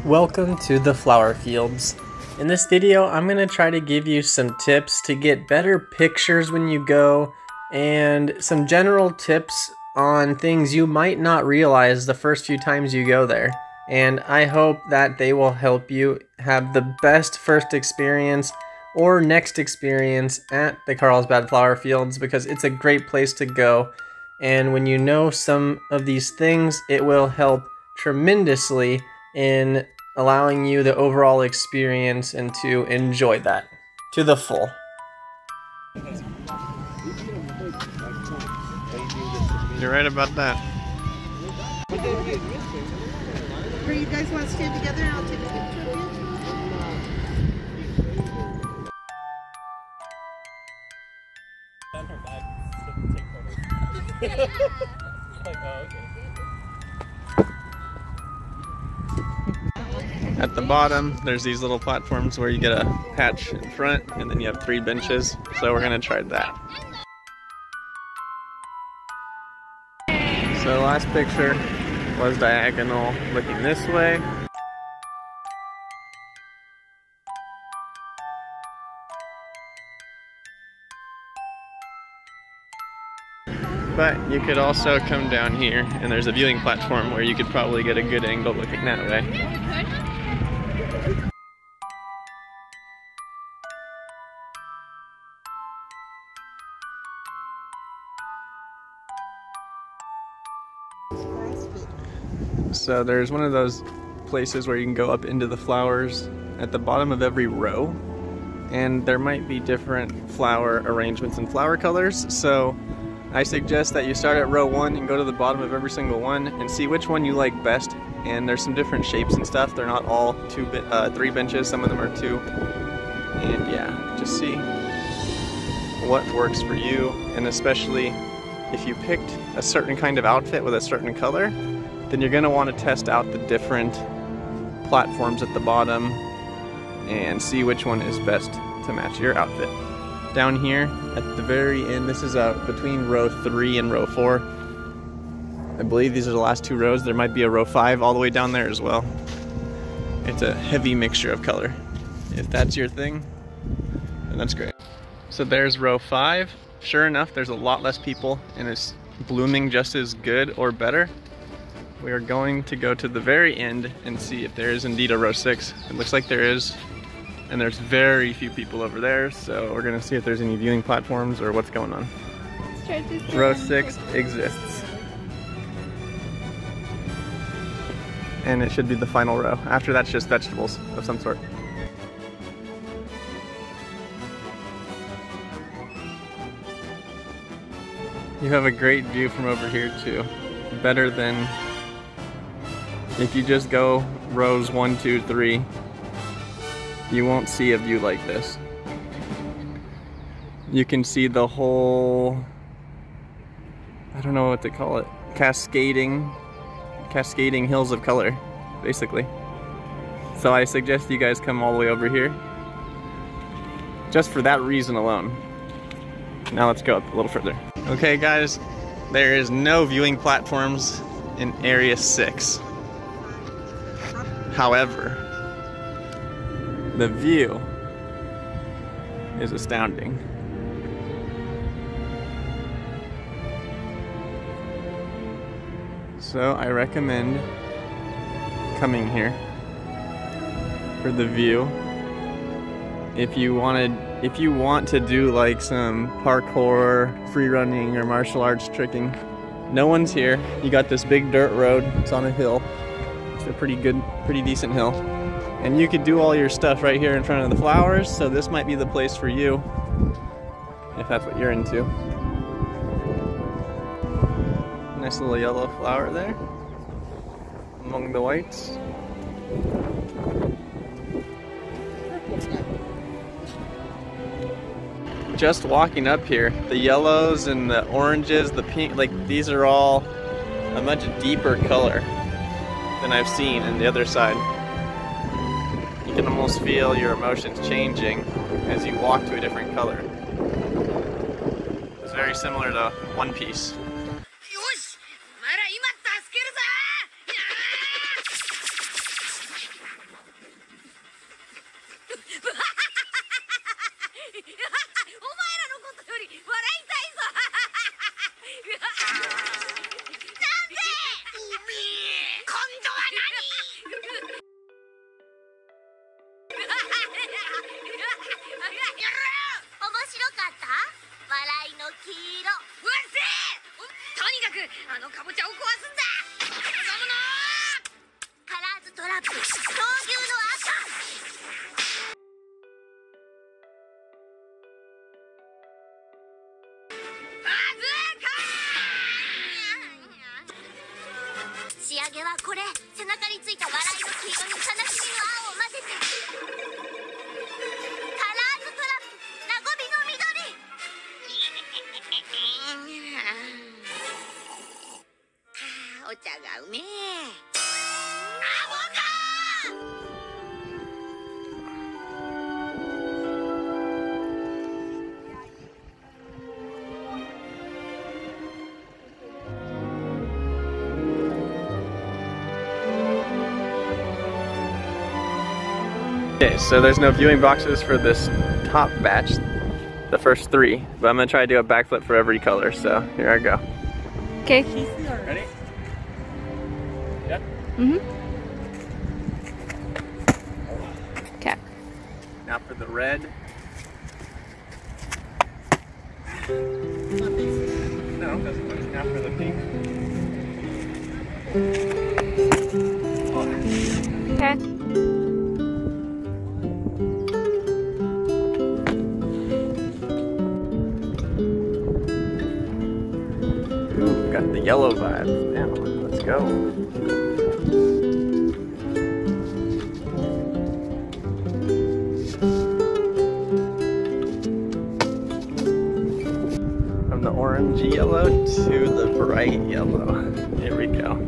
Welcome to the flower fields. In this video, I'm going to try to give you some tips to get better pictures when you go, and some general tips on things you might not realize the first few times you go there. And I hope that they will help you have the best first experience or next experience at the Carlsbad flower fields, because it's a great place to go. And when you know some of these things, it will help tremendously in allowing you the overall experience and to enjoy that to the full. You're right about that. Or you guys want to stand together and I'll take a picture of you? At the bottom, there's these little platforms where you get a patch in front, and then you have 3 benches, so we're gonna try that. So the last picture was diagonal, looking this way. But you could also come down here, and there's a viewing platform where you could probably get a good angle looking that way. So there's one of those places where you can go up into the flowers at the bottom of every row, and there might be different flower arrangements and flower colors, so I suggest that you start at row 1 and go to the bottom of every single one and see which one you like best. And there's some different shapes and stuff. They're not all 3 benches, some of them are 2. And yeah, just see what works for you, and especially if you picked a certain kind of outfit with a certain color, then you're going to want to test out the different platforms at the bottom and see which one is best to match your outfit. Down here at the very end, this is between row 3 and row 4. I believe these are the last 2 rows. There might be a row 5 all the way down there as well. It's a heavy mixture of color. If that's your thing, then that's great. So there's row 5. Sure enough, there's a lot less people and it's blooming just as good or better. We are going to go to the very end and see if there is indeed a row 6. It looks like there is. And there's very few people over there, so we're gonna see if there's any viewing platforms or what's going on. Row 6 exists. And it should be the final row. After that's just vegetables of some sort. You have a great view from over here too. Better than if you just go rows 1, 2, 3. You won't see a view like this. You can see the whole, I don't know what to call it, cascading hills of color, basically. So I suggest you guys come all the way over here, just for that reason alone. Now let's go up a little further. Okay guys, there is no viewing platforms in area 6. However, the view is astounding. So I recommend coming here for the view. If you want to do like some parkour, free running, or martial arts tricking, no one's here. You got this big dirt road. It's on a hill. It's a pretty decent hill. And you could do all your stuff right here in front of the flowers, so this might be the place for you, if that's what you're into. Nice little yellow flower there, among the whites. Just walking up here, the yellows and the oranges, the pink, like these are all a much deeper color than I've seen on the other side. You can almost feel your emotions changing as you walk to a different color. It's very similar to One Piece. 仕上げはこれ。背中についた笑いの黄色に悲しみの青を混ぜて。カラーズトラップ、なごみの緑。お茶がうめえ。アボカー。Okay, so there's no viewing boxes for this top batch, the first 3, but I'm gonna try to do a backflip for every color, so here I go. Okay. Ready? Yep. Okay. Now for the red. No, doesn't work. Now for the pink. Okay. Got the yellow vibes now. Let's go. From the orangey yellow to the bright yellow. Here we go.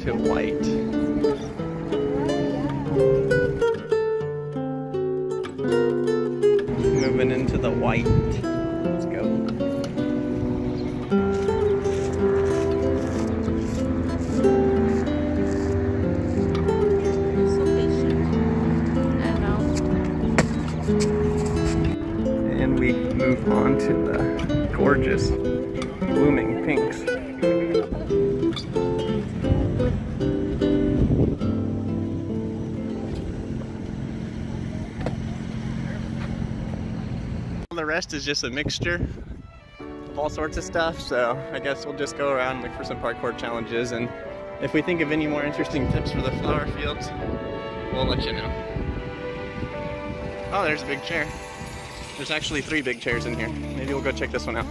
To white. Moving into the white. Let's go. I don't know. And we move on to the gorgeous blooming pinks. The rest is just a mixture of all sorts of stuff, so I guess we'll just go around and look for some parkour challenges, and if we think of any more interesting tips for the flower fields, we'll let you know. Oh, there's a big chair. There's actually 3 big chairs in here. Maybe we'll go check this one out.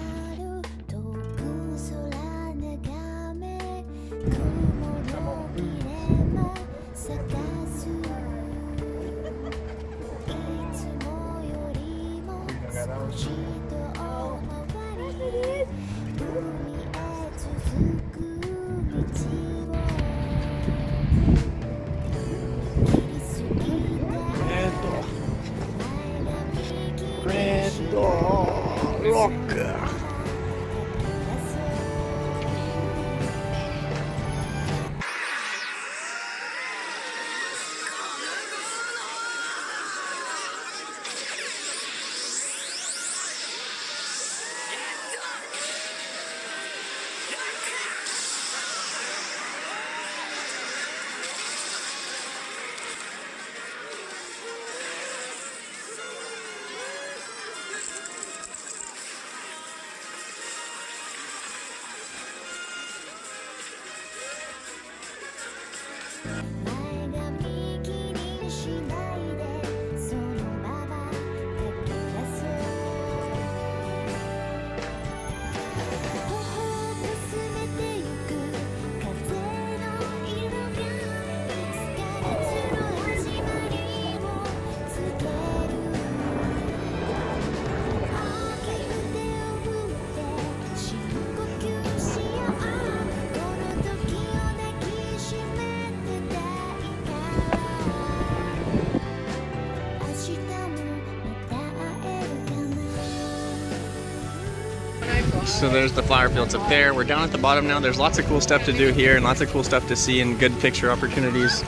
So there's the flower fields up there. We're down at the bottom now. There's lots of cool stuff to do here and lots of cool stuff to see and good picture opportunities.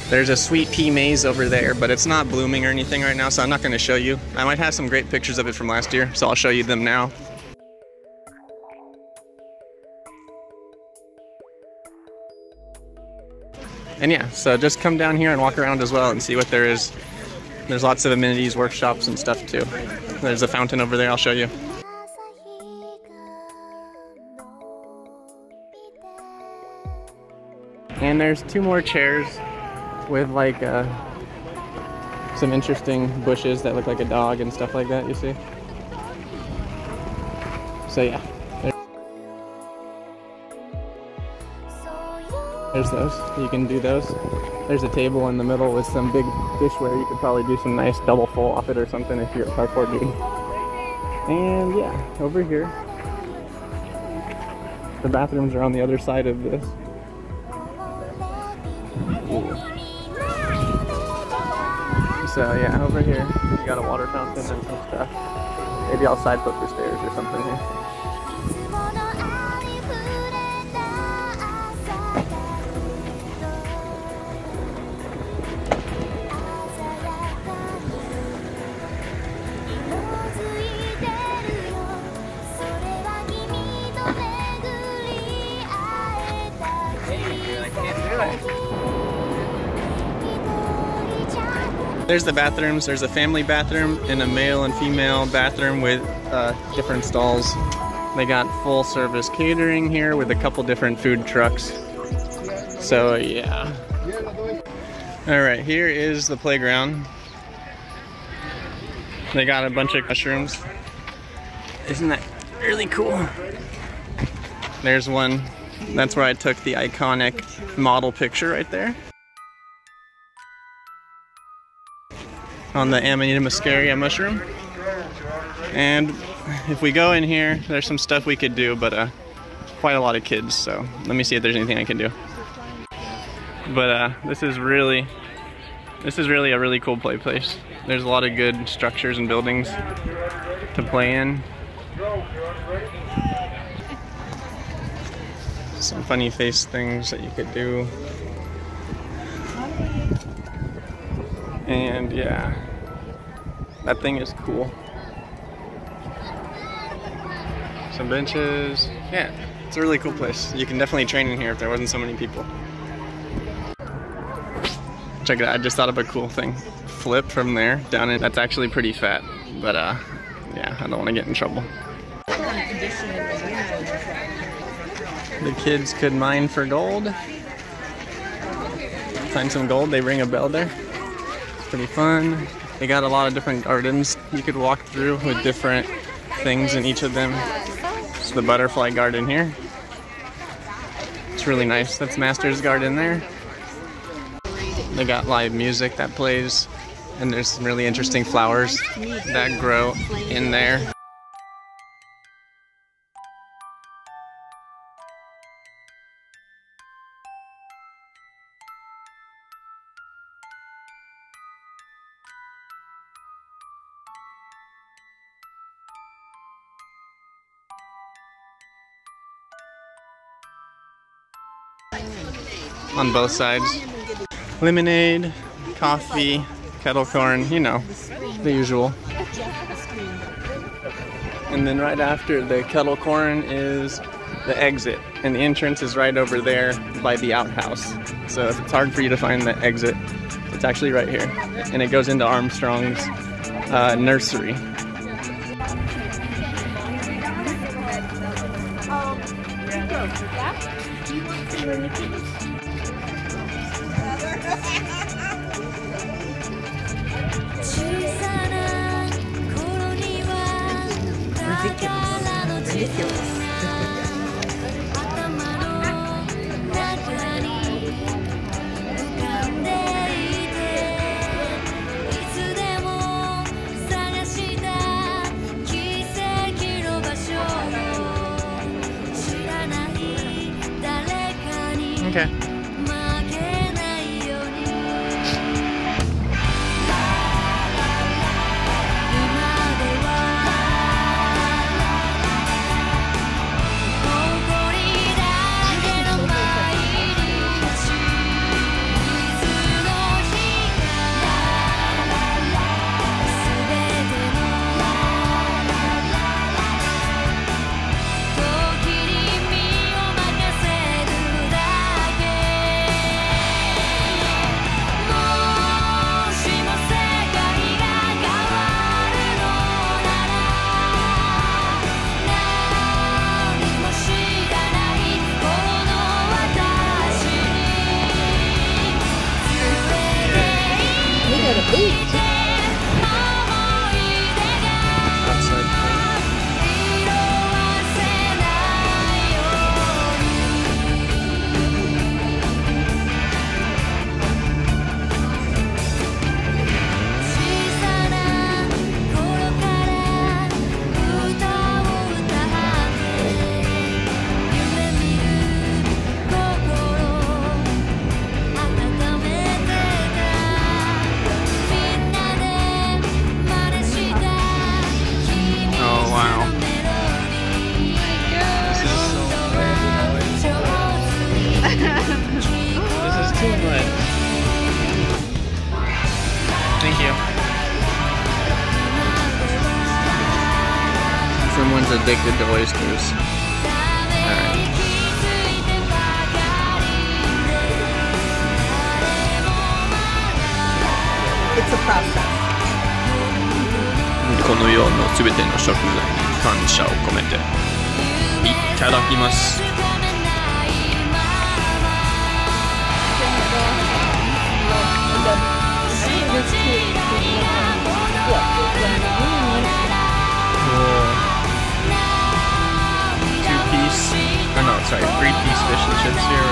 There's a sweet pea maze over there, but it's not blooming or anything right now, so I'm not going to show you. I might have some great pictures of it from last year, so I'll show you them now. And yeah, so just come down here and walk around as well and see what there is. There's lots of amenities, workshops, and stuff too. There's a fountain over there, I'll show you. And there's 2 more chairs with like some interesting bushes that look like a dog and stuff like that, you see? So yeah. There's those. You can do those. There's a table in the middle with some big dishware. You could probably do some nice double full off it or something if you're a parkour dude. And yeah, over here. The bathrooms are on the other side of this. Ooh. So yeah, over here you got a water fountain and some stuff. Maybe I'll side flip the stairs or something here. There's the bathrooms. There's a family bathroom and a male and female bathroom with different stalls. They got full service catering here with a couple different food trucks. So yeah. Alright, here is the playground. They got a bunch of mushrooms. Isn't that really cool? There's one. That's where I took the iconic model picture right there. On the Amanita muscaria mushroom. And if we go in here, there's some stuff we could do, but quite a lot of kids, so let me see if there's anything I can do. But this is really a really cool play place. There's a lot of good structures and buildings to play in. Some funny face things that you could do. And yeah, that thing is cool. Some benches. Yeah, it's a really cool place. You can definitely train in here if there wasn't so many people. Check it out, I just thought of a cool thing. Flip from there down in, that's actually pretty fat, but yeah, I don't want to get in trouble. The kids could mine for gold. Find some gold, they ring a bell there. Pretty fun. They got a lot of different gardens you could walk through with different things in each of them. It's the butterfly garden here. It's really nice. That's Master's Garden there. They got live music that plays, and there's some really interesting flowers that grow in there. On both sides. Lemonade, coffee, kettle corn, you know, the usual. And then right after the kettle corn is the exit, and the entrance is right over there by the outhouse. So if it's hard for you to find the exit, it's actually right here. And it goes into Armstrong's nursery. Okay. Someone's addicted to oysters. Alright. It's a process. この世のすべての食材に感謝を込めていただきます。Two-piece, or no, sorry, three-piece fish and chips here.